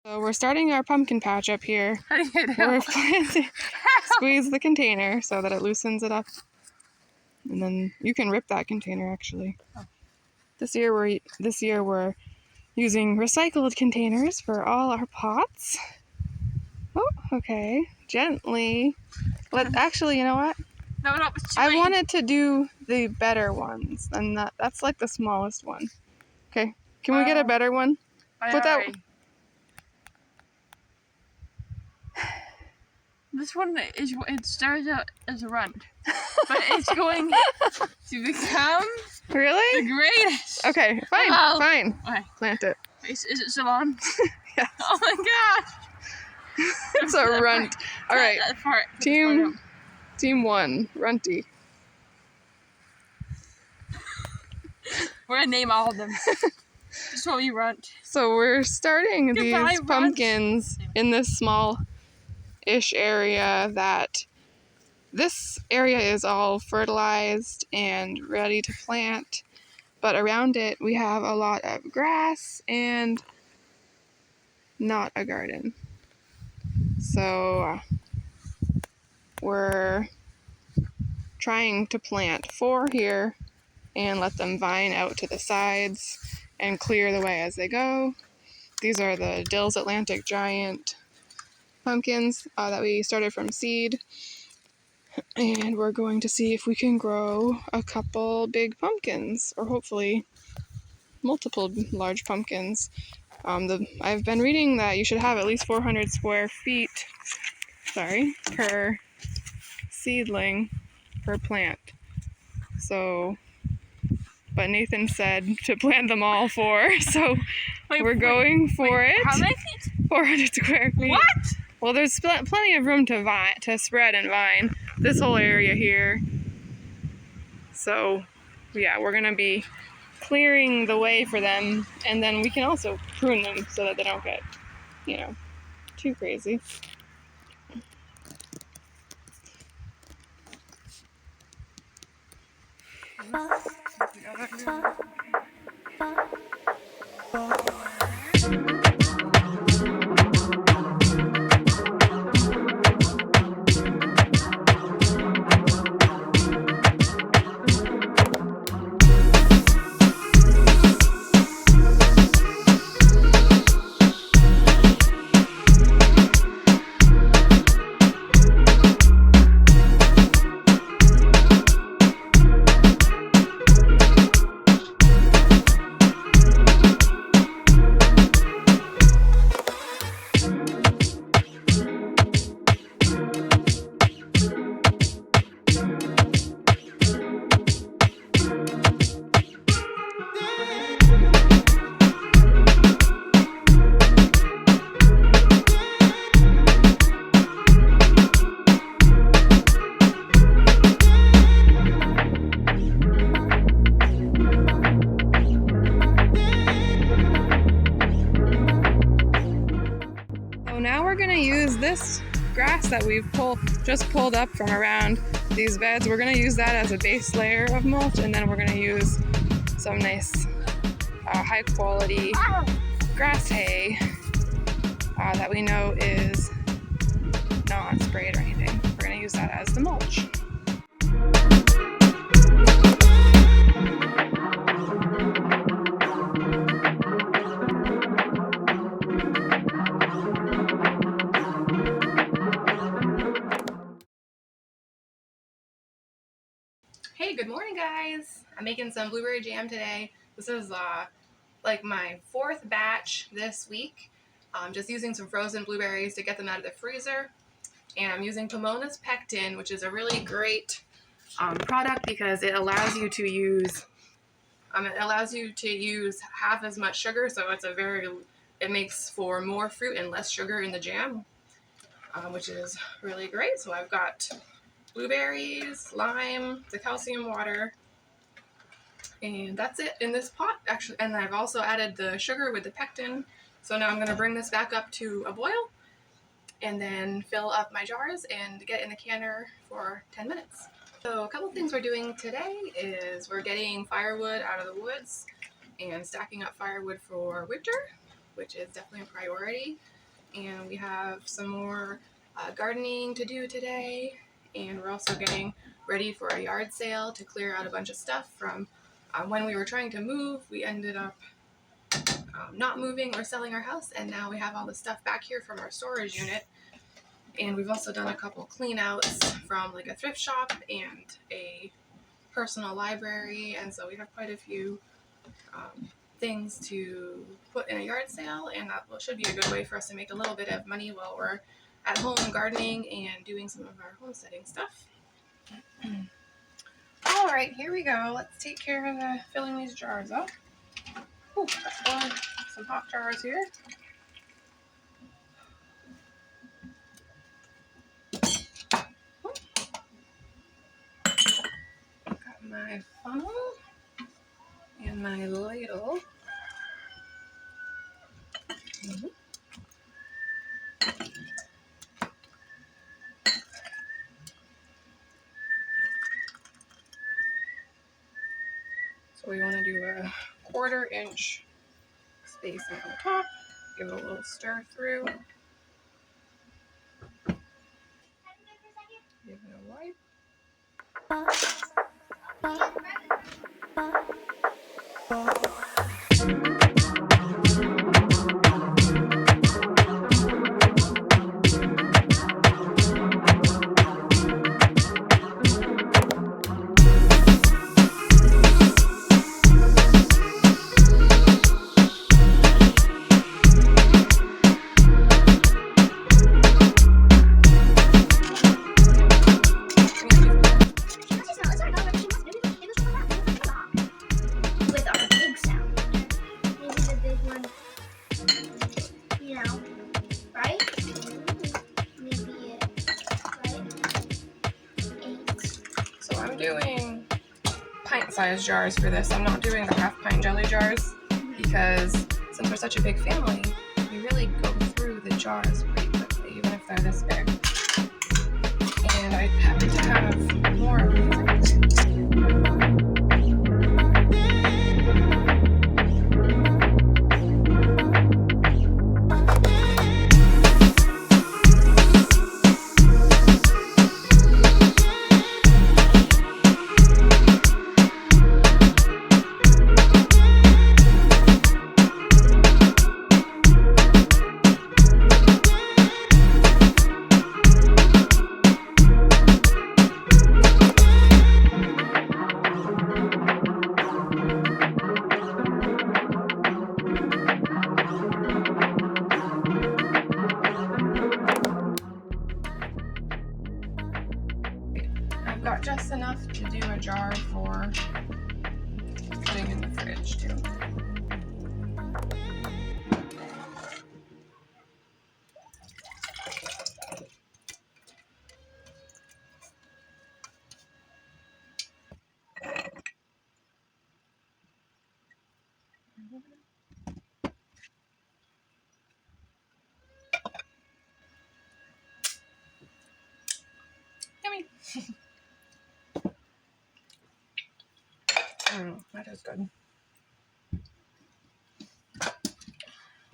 So we're starting our pumpkin patch up here. How do you do? We're planting, squeeze the container so that it loosens it up. And then you can rip that container actually. Oh. This year we're using recycled containers for all our pots. Oh, okay. Gently. Actually, you know what? No, I wanted to do the better ones, and that's like the smallest one. Okay, can we get a better one? Put that. This one it starts out as a runt, but it's going to become Really? the greatest. Okay, fine, fine. Okay. Plant it. Is it still on? Yes. Oh my gosh! It's a runt. All right, team 1, runty. We're gonna name all of them. Just what we runt. So we're starting these pumpkins in this small-ish area that this area is all fertilized and ready to plant, but around it we have a lot of grass and not a garden. So we're trying to plant 4 here and let them vine out to the sides and clear the way as they go. These are the Dill's Atlantic Giant pumpkins that we started from seed. And we're going to see if we can grow a couple big pumpkins, or hopefully multiple large pumpkins. I've been reading that you should have at least 400 square feet, per seedling, per plant. So, but Nathan said to plant them all 4, so we're going for it. How many feet? 400 square feet. What? Well, there's plenty of room to spread and vine this whole area here. So, yeah, we're gonna be clearing the way for them, and then we can also prune them so that they don't get, too crazy. Now we're going to use this grass that we've just pulled up from around these beds. We're going to use that as a base layer of mulch, and then we're going to use some nice high quality grass hay that we know is not sprayed or anything. We're going to use that as the mulch. Hey, good morning guys! I'm making some blueberry jam today. This is like my 4th batch this week. I'm just using some frozen blueberries to get them out of the freezer. And I'm using Pomona's Pectin, which is a really great product because it allows you to use half as much sugar, so it makes for more fruit and less sugar in the jam, which is really great. So I've got blueberries, lime, the calcium water, and that's it in this pot actually. And I've also added the sugar with the pectin. So now I'm going to bring this back up to a boil and then fill up my jars and get it in the canner for 10 minutes. So a couple things we're doing today is we're getting firewood out of the woods and stacking up firewood for winter, which is definitely a priority. and we have some more gardening to do today, and we're also getting ready for a yard sale to clear out a bunch of stuff from when we were trying to move. We ended up not moving or selling our house, and now we have all the stuff back here from our storage unit. And we've also done a couple clean outs from like a thrift shop and a personal library, and so we have quite a few things to put in a yard sale, and that should be a good way for us to make a little bit of money while we're at home gardening and doing some of our homesteading stuff. All right, here we go. Let's take care of filling these jars up. Ooh, got some hot jars here. Got my funnel and my ladle. So we want to do a 1/4 inch spacing on the top. Give it a little stir through. Give it a wipe. I'm doing pint-sized jars for this. I'm not doing the half-pint jelly jars because since we're such a big family, we really go through the jars pretty quickly, even if they're this big. And I happen to have more of these. I've got just enough to do a jar for putting in the fridge too. Yummy. That is good.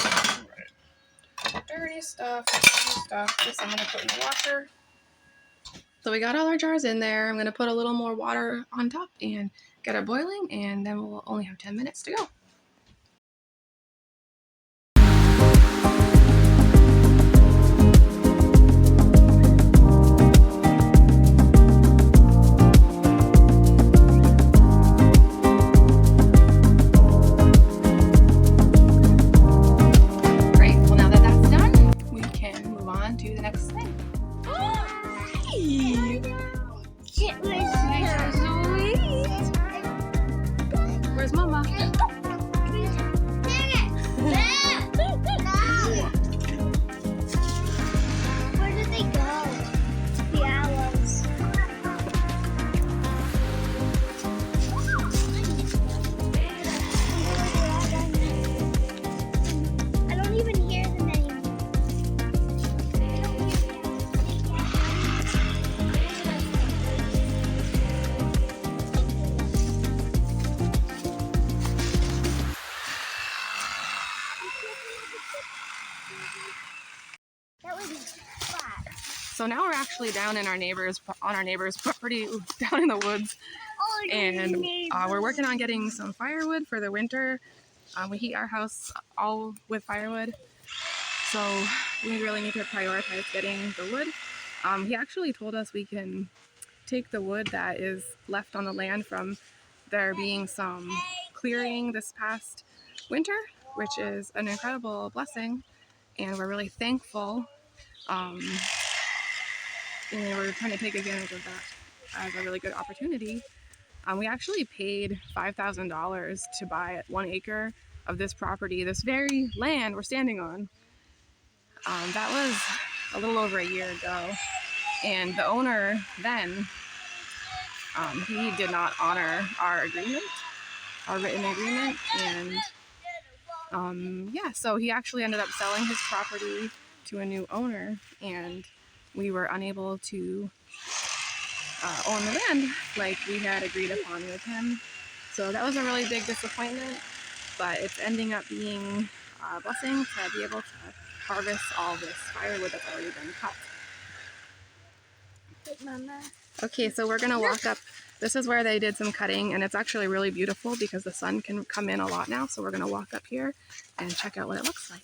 Alright. Dirty stuff, this I'm gonna put in the washer. So we got all our jars in there. I'm gonna put a little more water on top and get it boiling, and then we'll only have 10 minutes to go. Where's Mama? That was flat. So now we're actually down in on our neighbor's property, down in the woods, and we're working on getting some firewood for the winter. We heat our house all with firewood, so we really need to prioritize getting the wood. He actually told us we can take the wood that is left on the land from there being some clearing this past winter, which is an incredible blessing, and we're really thankful. And we're trying to take advantage of that as a really good opportunity. We actually paid $5,000 to buy 1 acre of this property, this very land we're standing on. That was a little over a year ago, and the owner then, he did not honor our agreement, our written agreement, and yeah, so he actually ended up selling his property to a new owner, and we were unable to own the land like we had agreed upon with him. So that was a really big disappointment, but it's ending up being a blessing to be able to harvest all this firewood that's already been cut. Okay, so we're gonna walk up. This is where they did some cutting, and it's actually really beautiful because the sun can come in a lot now. So we're gonna walk up here and check out what it looks like.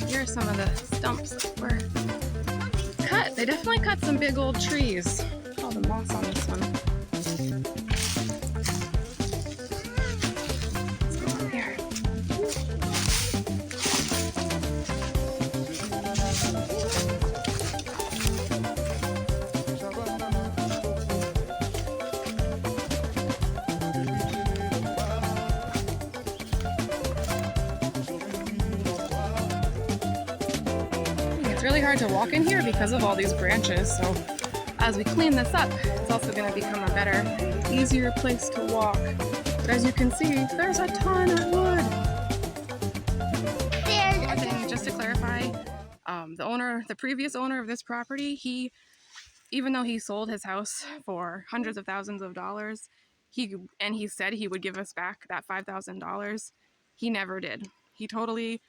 Here are some of the stumps that were cut. They definitely cut some big old trees. Look at all the moss on this one. Let's go up here. It's really hard to walk in here because of all these branches, so as we clean this up, it's also going to become a better, easier place to walk. But as you can see, there's a ton of wood. One thing, just to clarify, the previous owner of this property, even though he sold his house for hundreds of thousands of dollars, he said he would give us back that $5,000. He never did. He totally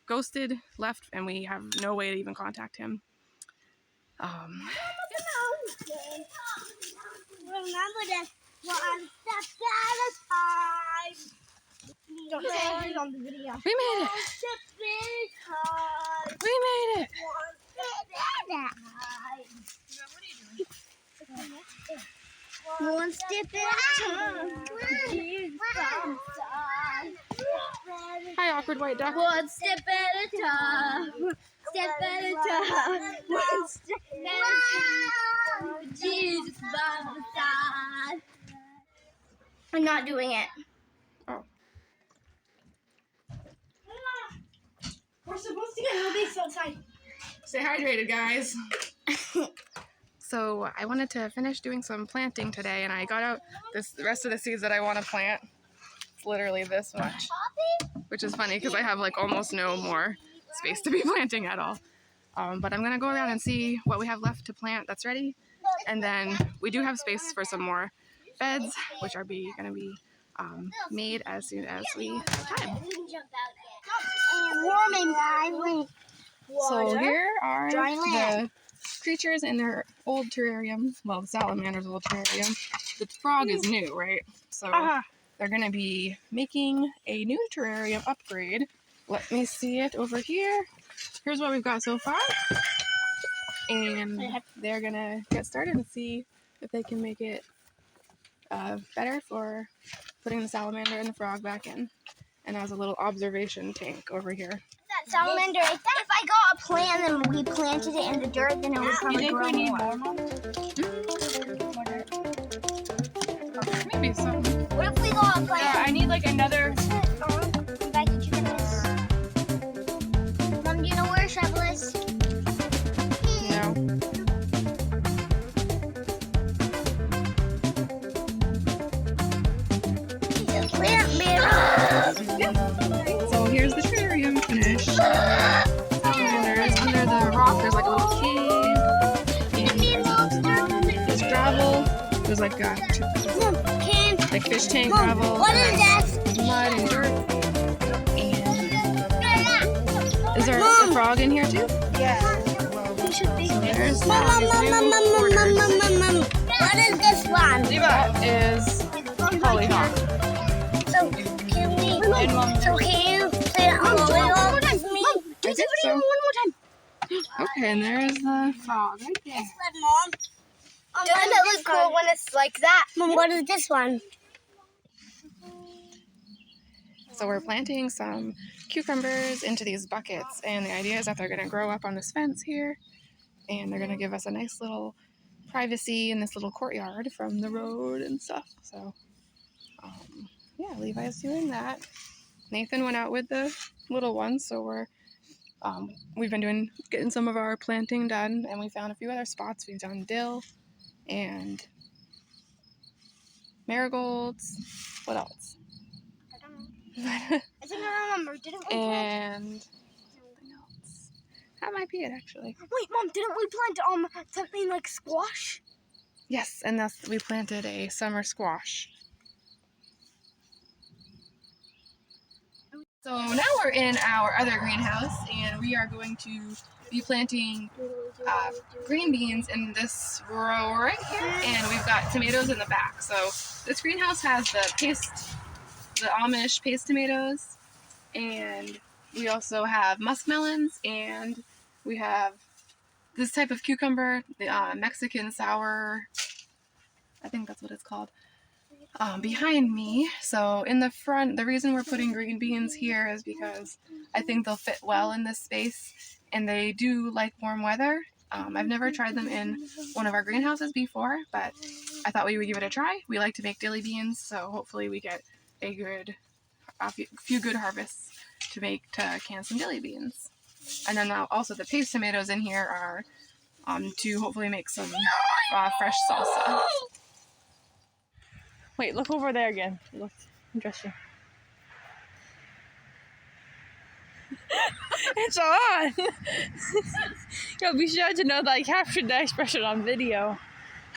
ghosted, left, and we have no way to even contact him. Remember this one step at a time. Don't say it on the video. We made it! One step at a time. We made it! One step at a time. Hi, awkward white duck. One step at a time. Step at a time. One step at a time. Jesus by my side. I'm not doing it. Oh. We're supposed to get released outside. Stay hydrated, guys. So I wanted to finish doing some planting today, and I got out the rest of the seeds that I want to plant. It's literally this much, which is funny because I have like almost no more space to be planting at all. But I'm gonna go around and see what we have left to plant that's ready, and then we do have space for some more beds, which are gonna be made as soon as we have time. So here are the creatures in their old terrarium. Well, the salamander's old terrarium. The frog is new, right? So they're going to be making a new terrarium upgrade. Let me see it over here. Here's what we've got so far. And they're going to get started and see if they can make it better for putting the salamander and the frog back in. And as a little observation tank over here. Salamander, if I got a plant and we planted it in the dirt, then it would probably grow more. Maybe so. What if we got a plant? I need like another. Back to chicken is. Mom, do you know where a shovel is? No. Plant So here's the terrarium finished. And there's under the rock, there's like a little cave. And there's a pond. like Mom, can like fish tank Mom, gravel, what and is this? mud and dirt. And is there a Mom. frog in here too? Yeah. It should be. So there's Mom, what is this one? That is hollyhock. So can we? So can you play it on volleyball with me? I think so. One more time. Okay, and there's the frog right there. This one, Mom. Doesn't it look cool when it's like that? Mom, what is this one? So we're planting some cucumbers into these buckets, and the idea is that they're going to grow up on this fence here, and they're going to give us a nice little privacy in this little courtyard from the road and stuff. So, yeah, Levi's doing that. Nathan went out with the little ones, so we've been getting some of our planting done, and we found a few other spots. We've done dill and marigolds. What else? I don't know. I think I remember. Didn't we plant? And something else. That might be it, actually. Wait, Mom, didn't we plant something like squash? Yes, and we planted a summer squash. So now we're in our other greenhouse, and we are going to be planting green beans in this row right here, and we've got tomatoes in the back. So this greenhouse has the Amish paste tomatoes, and we also have muskmelons, and we have this type of cucumber, the Mexican sour, I think that's what it's called, behind me. So in the front, the reason we're putting green beans here is because I think they'll fit well in this space, and they do like warm weather. I've never tried them in one of our greenhouses before, but I thought we would give it a try. We like to make dilly beans, so hopefully we get a few good harvests to can some dilly beans. And then also the paste tomatoes in here are to hopefully make some fresh salsa. Wait, look over there again. Look, interesting. It's on! Yo, be sure to know that I captured that expression on video.